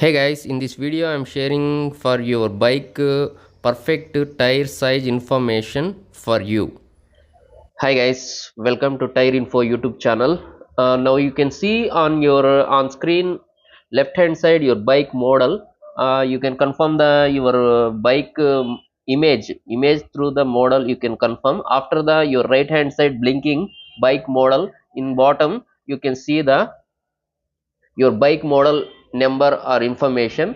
Hey guys, in this video I'm sharing for your bike perfect tire size information for you. Hi guys, welcome to Tire Info YouTube channel. Now you can see on your on screen left hand side your bike model. You can confirm the your bike image through the model. You can confirm after the your right hand side blinking bike model. In bottom you can see the your bike model number or information.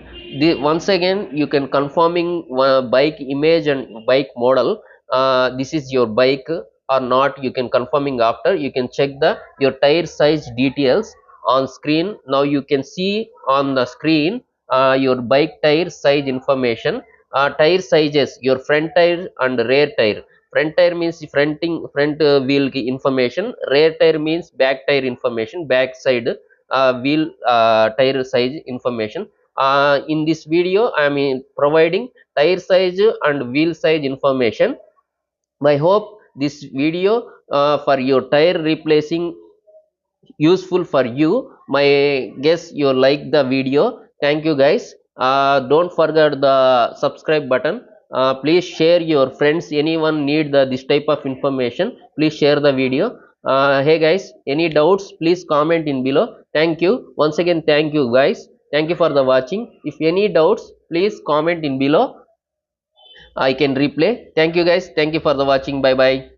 Once again you can confirming bike image and bike model. This is your bike or not, you can confirming after. You can check the your tire size details on screen. Now you can see on the screen your bike tire size information. Tire sizes, your front tire and rear tire. Front tire means front wheel ki information. Rear tire means back tire information, back side wheel tire size information. In this video I am providing tire size and wheel size information. I hope this video for your tire replacing useful for you. My guess you like the video. Thank you guys. Don't forget the subscribe button. Please share your friends, anyone need this type of information, please share the video. Hey guys, any doubts please comment in below. Thank you once again. Thank you guys, thank you for the watching. If any doubts please comment in below, I can replay. Thank you guys, thank you for the watching. Bye bye.